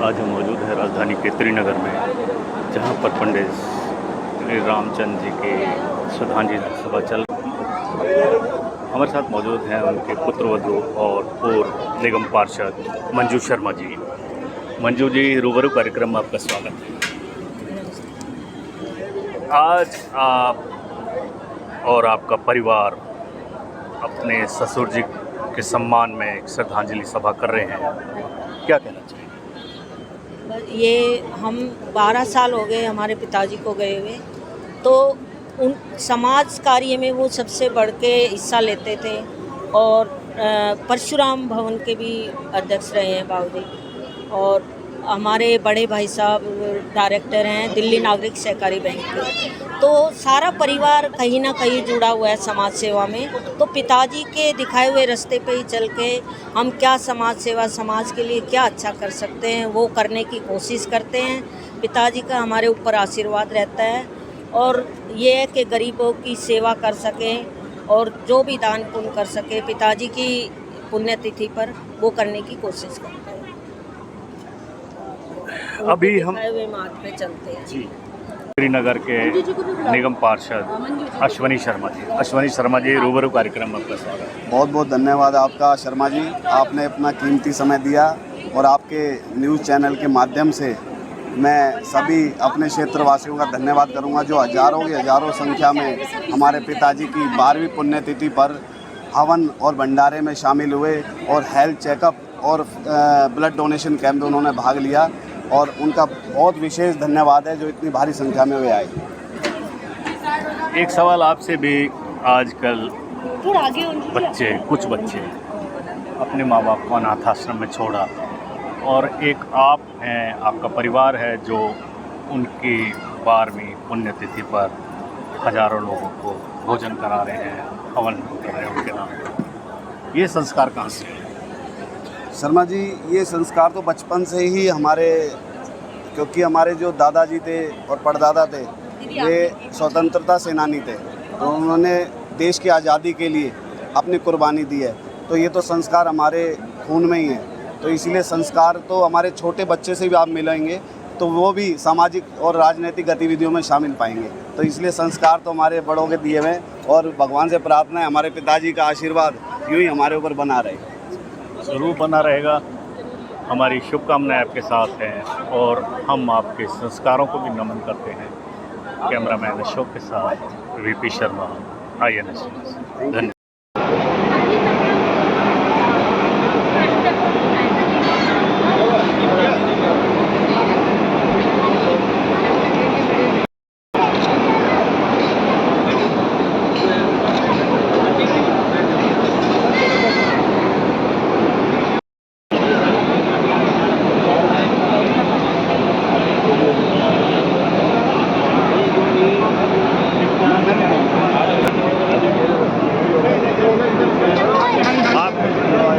आज हम मौजूद हैं राजधानी के त्रिनगर में, जहां पर पंडित श्री रामचंद्र जी की श्रद्धांजलि सभा चल हमारे साथ मौजूद हैं उनके पुत्रवधू और पूर्व निगम पार्षद मंजू शर्मा जी। मंजू जी, रूबरू कार्यक्रम में आपका स्वागत है। आज आप और आपका परिवार अपने ससुर जी के सम्मान में एक श्रद्धांजलि सभा कर रहे हैं, क्या कहना चाहिए? ये हम 12 साल हो गए हमारे पिताजी को गए हुए, तो उन समाज कार्य में वो सबसे बढ़ के हिस्सा लेते थे और परशुराम भवन के भी अध्यक्ष रहे हैं बाबूजी। और हमारे बड़े भाई साहब डायरेक्टर हैं दिल्ली नागरिक सहकारी बैंक के। तो सारा परिवार कहीं ना कहीं जुड़ा हुआ है समाज सेवा में। तो पिताजी के दिखाए हुए रास्ते पे ही चल के हम क्या समाज सेवा, समाज के लिए क्या अच्छा कर सकते हैं, वो करने की कोशिश करते हैं। पिताजी का हमारे ऊपर आशीर्वाद रहता है और ये है कि गरीबों की सेवा कर सकें और जो भी दान पुण्य कर सके पिताजी की पुण्यतिथि पर वो करने की कोशिश करते हैं। अभी हम मार्ग पे चलते हैं जी श्रीनगर के निगम पार्षद अश्वनी शर्मा जी, रूबरू कार्यक्रम में आपका स्वागत है। बहुत बहुत धन्यवाद आपका शर्मा जी, आपने अपना कीमती समय दिया और आपके न्यूज़ चैनल के माध्यम से मैं सभी अपने क्षेत्रवासियों का धन्यवाद करूंगा जो हज़ारों की हज़ारों संख्या में हमारे पिताजी की 12वीं पुण्यतिथि पर हवन और भंडारे में शामिल हुए और हेल्थ चेकअप और ब्लड डोनेशन कैंप में उन्होंने भाग लिया और उनका बहुत विशेष धन्यवाद है जो इतनी भारी संख्या में वे आए। एक सवाल आपसे भी, आजकल कुछ बच्चे अपने माँ बाप को अनाथ आश्रम में छोड़ा और एक आप हैं, आपका परिवार है जो उनकी 12वीं पुण्यतिथि पर हज़ारों लोगों को भोजन करा रहे हैं, हवन कर रहे हैं उनके नाम। ये संस्कार कहाँ से? शर्मा जी, ये संस्कार तो बचपन से ही हमारे, क्योंकि हमारे जो दादाजी थे और परदादा थे वे स्वतंत्रता सेनानी थे, तो उन्होंने देश की आज़ादी के लिए अपनी कुर्बानी दी है। तो ये तो संस्कार हमारे खून में ही है। तो इसलिए संस्कार तो हमारे छोटे बच्चे से भी आप मिलेंगे तो वो भी सामाजिक और राजनीतिक गतिविधियों में शामिल पाएंगे। तो इसलिए संस्कार तो हमारे बड़ों के दिए हुए और भगवान से प्रार्थना है हमारे पिताजी का आशीर्वाद यूँ ही हमारे ऊपर बना रहे। ज़रूर बना रहेगा। हमारी शुभकामनाएं आपके साथ हैं और हम आपके संस्कारों को भी नमन करते हैं। कैमरामैन अशोक के साथ वीपी शर्मा, INS। धन्यवाद।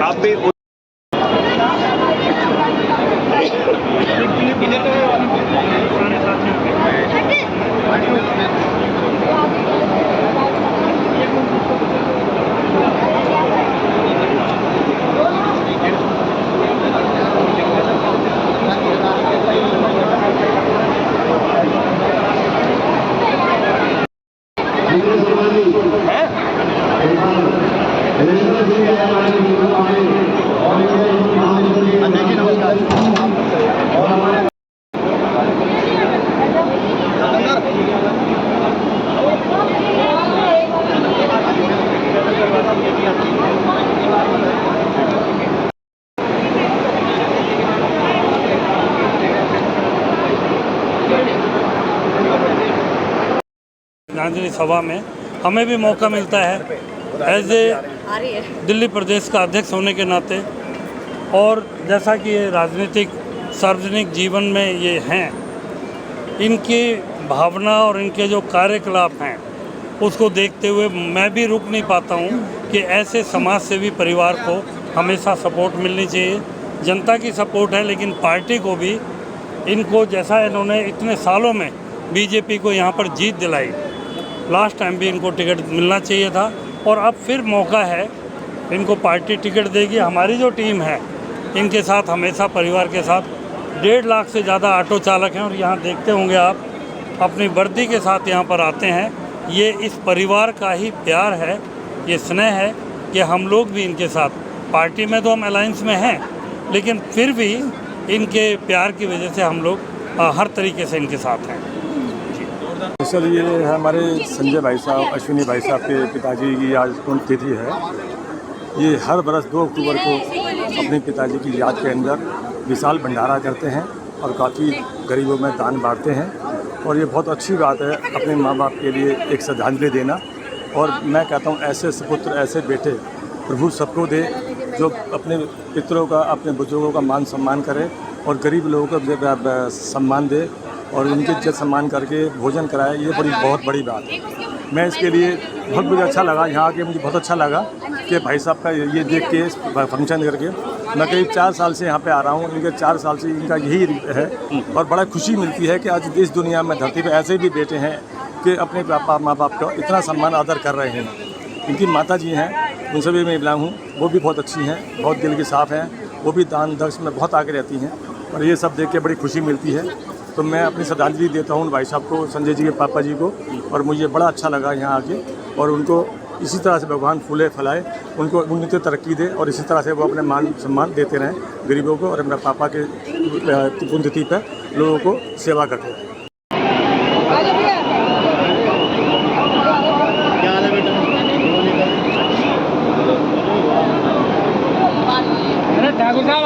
आप भी श्रद्धांजलि सभा में हमें भी मौका मिलता है एज ए दिल्ली प्रदेश का अध्यक्ष होने के नाते, और जैसा कि ये राजनीतिक सार्वजनिक जीवन में ये हैं, इनकी भावना और इनके जो कार्यकलाप हैं उसको देखते हुए मैं भी रुक नहीं पाता हूँ कि ऐसे समाज सेवी परिवार को हमेशा सपोर्ट मिलनी चाहिए। जनता की सपोर्ट है, लेकिन पार्टी को भी इनको, जैसा इन्होंने इतने सालों में बीजेपी को यहाँ पर जीत दिलाई, लास्ट टाइम भी इनको टिकट मिलना चाहिए था और अब फिर मौका है, इनको पार्टी टिकट देगी। हमारी जो टीम है इनके साथ हमेशा परिवार के साथ 1.5 लाख से ज़्यादा ऑटो चालक हैं और यहाँ देखते होंगे आप अपनी वर्दी के साथ यहाँ पर आते हैं। ये इस परिवार का ही प्यार है, ये स्नेह है कि हम लोग भी इनके साथ, पार्टी में तो हम अलायंस में हैं, लेकिन फिर भी इनके प्यार की वजह से हम लोग हर तरीके से इनके साथ हैं। सर ये है हमारे संजय भाई साहब, अश्विनी भाई साहब के पिताजी की आज पुण्यतिथि है। ये हर बरस 2 अक्टूबर को अपने पिताजी की याद के अंदर विशाल भंडारा करते हैं और काफ़ी गरीबों में दान बांटते हैं और ये बहुत अच्छी बात है अपने माँ बाप के लिए एक श्रद्धांजलि देना। और मैं कहता हूँ ऐसे सुपुत्र, ऐसे बेटे प्रभु सबको दे जो अपने पितरों का, अपने बुजुर्गों का मान सम्मान करे और गरीब लोगों को सम्मान दे और उनकी इज्जत सम्मान करके भोजन कराए। ये बहुत बड़ी बात है। मैं इसके लिए बहुत मुझे अच्छा लगा, यहाँ आके मुझे बहुत अच्छा लगा कि भाई साहब का ये देख के फंक्शन करके मैं करीब 4 साल से यहाँ पे आ रहा हूँ। इनके 4 साल से इनका यही है और बड़ा खुशी मिलती है कि आज इस दुनिया में धरती पे ऐसे भी बेटे हैं कि अपने पापा माँ बाप का इतना सम्मान आदर कर रहे हैं। इनकी माता जी हैं, उनसे भी मैं बिलोंग हूँ, वो भी बहुत अच्छी हैं, बहुत दिल की साफ़ हैं, वो भी दान दक्ष में बहुत आगे रहती हैं और ये सब देख के बड़ी खुशी मिलती है। तो मैं अपनी श्रद्धांजलि देता हूँ भाई साहब को, संजय जी के पापा जी को, और मुझे बड़ा अच्छा लगा यहाँ आके। और उनको इसी तरह से भगवान फूले फैलाए, उनको उन्नति तरक्की दे और इसी तरह से वो अपने मान सम्मान देते रहें गरीबों को और अपने पापा के पुण्यतिथि पर लोगों को सेवा करते रहें। ठाकुर साहब